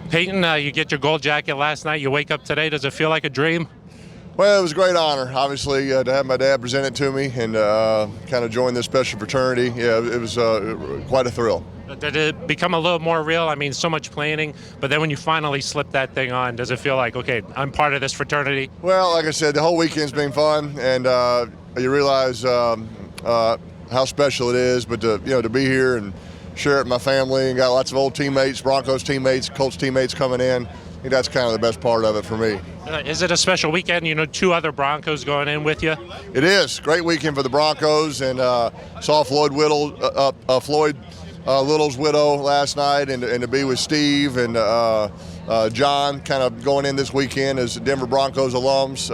Peyton, you get your gold jacket last night. You wake up today. Does it feel like a dream? Well, it was a great honor, obviously, to have my dad present it to me and kind of join this special fraternity. Yeah, it was quite a thrill. Did it become a little more real? I mean, so much planning, but then when you finally slip that thing on, does it feel like, okay, I'm part of this fraternity? Well, like I said, the whole weekend's been fun, and you realize how special it is. But to be here and share it with my family, and got lots of old teammates, Broncos teammates, Colts teammates coming in. I think that's kind of the best part of it for me. Is it a special weekend? You know, 2 other Broncos going in with you? It is. Great weekend for the Broncos, and saw Floyd Little's widow last night, and to be with Steve and John kind of going in this weekend as Denver Broncos alums.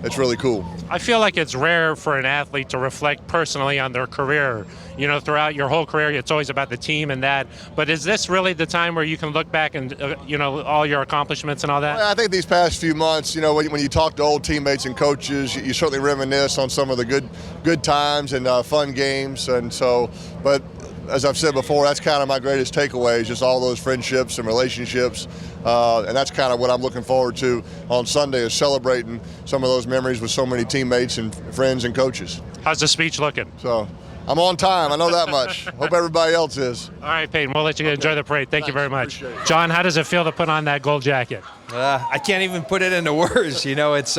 It's really cool. I feel like it's rare for an athlete to reflect personally on their career. You know, throughout your whole career, it's always about the team and that. But is this really the time where you can look back and, all your accomplishments and all that? Well, I think these past few months, when you talk to old teammates and coaches, you certainly reminisce on some of the good times and fun games. And so, but as I've said before, that's kind of my greatest takeaway is just all those friendships and relationships. And that's kind of what I'm looking forward to on Sunday is celebrating some of those memories with so many teammates and friends and coaches. How's the speech looking? So I'm on time. I know that much. Hope everybody else is. All right, Peyton, we'll let you enjoy the parade. Thank you very much. John, how does it feel to put on that gold jacket? I can't even put it into words. It's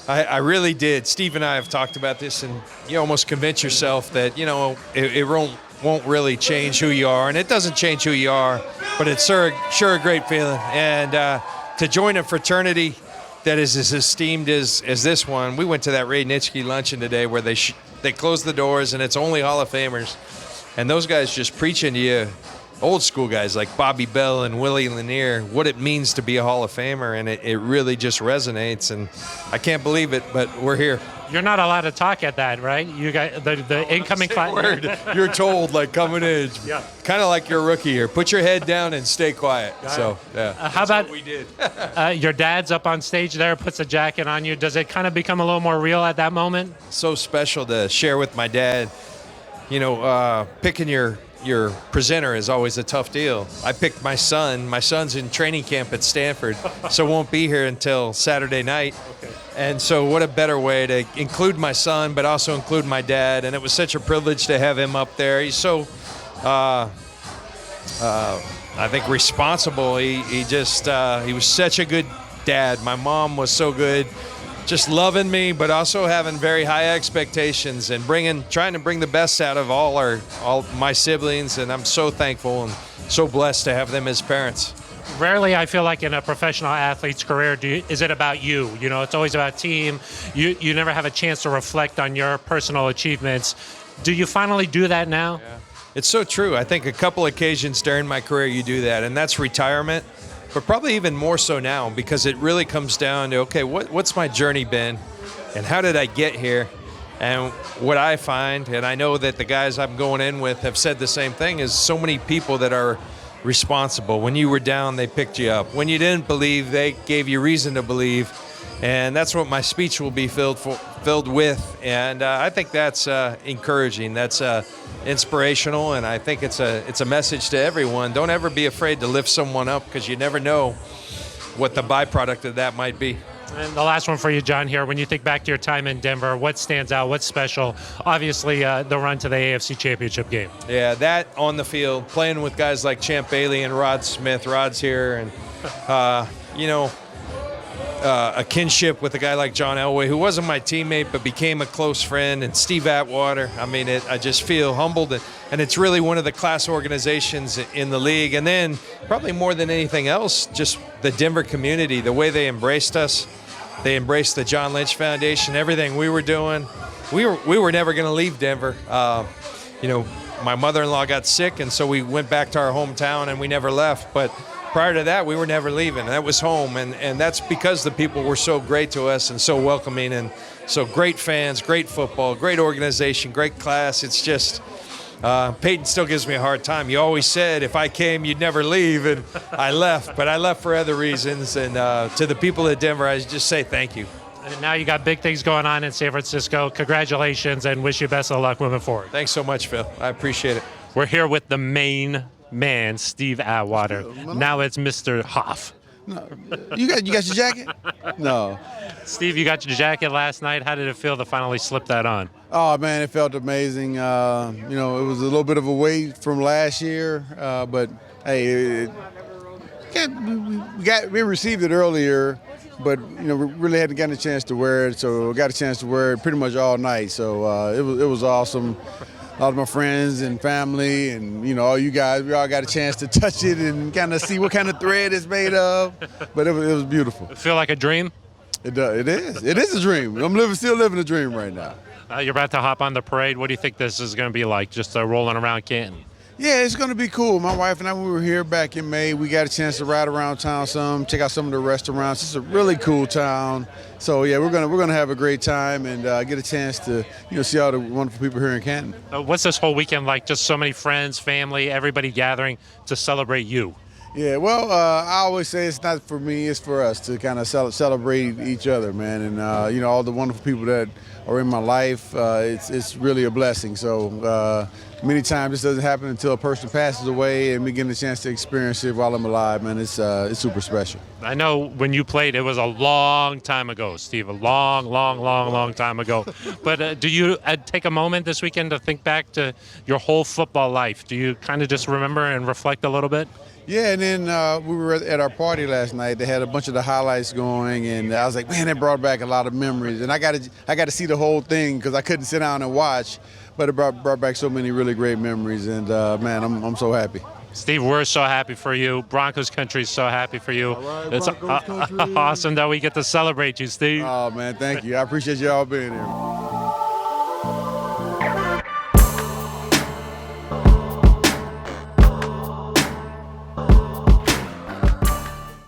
I really did. Steve and I have talked about this, and you almost convince yourself that, it won't really change who you are, and it doesn't change who you are, but it's sure a great feeling. And to join a fraternity that is as esteemed as this one, we went to that Ray Nitschke luncheon today where they closed the doors and it's only Hall of Famers, and those guys just preaching to you, old school guys like Bobby Bell and Willie Lanier, what it means to be a Hall of Famer, and it really just resonates, and I can't believe it, but we're here. You're not allowed to talk at that, right? You got the incoming word. You're told, like, coming in. Yeah. Kind of like you're a rookie here. Put your head down and stay quiet. Yeah. How about what we did? Your dad's up on stage there, puts a jacket on you. Does it kind of become a little more real at that moment? So special to share with my dad. Picking your presenter is always a tough deal. I picked my son. My son's in training camp at Stanford, so won't be here until Saturday night. Okay. And so what a better way to include my son, but also include my dad. And it was such a privilege to have him up there. He's so, I think, responsible. He was such a good dad. My mom was so good, just loving me, but also having very high expectations and trying to bring the best out of all my siblings. And I'm so thankful and so blessed to have them as parents. Rarely, I feel like in a professional athlete's career, is it about you? It's always about team. You never have a chance to reflect on your personal achievements. Do you finally do that now? Yeah. It's so true. I think a couple occasions during my career you do that, and that's retirement. But probably even more so now, because it really comes down to, okay, what's my journey been, and how did I get here? And what I find, and I know that the guys I'm going in with have said the same thing, is so many people that are responsible. When you were down, they picked you up. When you didn't believe, they gave you reason to believe. And that's what my speech will be filled with. And I think that's encouraging. That's inspirational, and I think it's a message to everyone. Don't ever be afraid to lift someone up, because you never know what the byproduct of that might be. And the last one for you, John, here. When you think back to your time in Denver, what stands out? What's special? Obviously, the run to the AFC Championship game. Yeah, that on the field, playing with guys like Champ Bailey and Rod Smith. Rod's here, and a kinship with a guy like John Elway, who wasn't my teammate but became a close friend, and Steve Atwater. I mean, I just feel humbled, and it's really one of the class organizations in the league. And then probably more than anything else, just the Denver community, the way they embraced us. They embraced the John Lynch Foundation, everything we were doing. We were never going to leave Denver. My mother-in-law got sick, and so we went back to our hometown, and we never left. But prior to that, we were never leaving. That was home, and that's because the people were so great to us and so welcoming, and so great fans, great football, great organization, great class. It's just, Peyton still gives me a hard time. You always said if I came, you'd never leave, and I left, but I left for other reasons. And to the people at Denver, I just say thank you. And now you got big things going on in San Francisco. Congratulations, and wish you best of luck moving forward. Thanks so much, Phil. I appreciate it. We're here with the main man, Steve Atwater. Now it's Mr. Hoff. No, you got your jacket? No. Steve, you got your jacket last night. How did it feel to finally slip that on? Oh man, it felt amazing. You know, it was a little bit of a wait from last year, but hey, we received it earlier, but you know, we really hadn't gotten a chance to wear it, so we got a chance to wear it pretty much all night. So it was awesome. A lot of my friends and family and, you know, all you guys, we all got a chance to touch it and kind of see what kind of thread it's made of. But it was beautiful. Feel like a dream? It does. It is. It is a dream. Still living a dream right now. You're about to hop on the parade. What do you think this is going to be like, just rolling around Canton? Yeah, it's going to be cool. My wife and I, when we were here back in May, we got a chance to ride around town some, check out some of the restaurants. It's a really cool town. So yeah, we're gonna have a great time and get a chance to, you know, see all the wonderful people here in Canton. What's this whole weekend like? Just so many friends, family, everybody gathering to celebrate you. Yeah, well, I always say it's not for me, it's for us to kind of celebrate each other, man. And, you know, all the wonderful people that are in my life, it's really a blessing. So many times this doesn't happen until a person passes away and we get a chance to experience it while I'm alive, man. It's super special. I know when you played, it was a long time ago, Steve, a long time ago. But do you take a moment this weekend to think back to your whole football life? Do you kind of just remember and reflect a little bit? Yeah, and then we were at our party last night. They had a bunch of the highlights going, and I was like, man, that brought back a lot of memories. And I got to see the whole thing because I couldn't sit down and watch, but it brought back so many really great memories. And man, I'm so happy. Steve, we're so happy for you. Broncos country is so happy for you. All right, it's Broncos country. awesome that we get to celebrate you, Steve. Oh man, thank you. I appreciate y'all being here.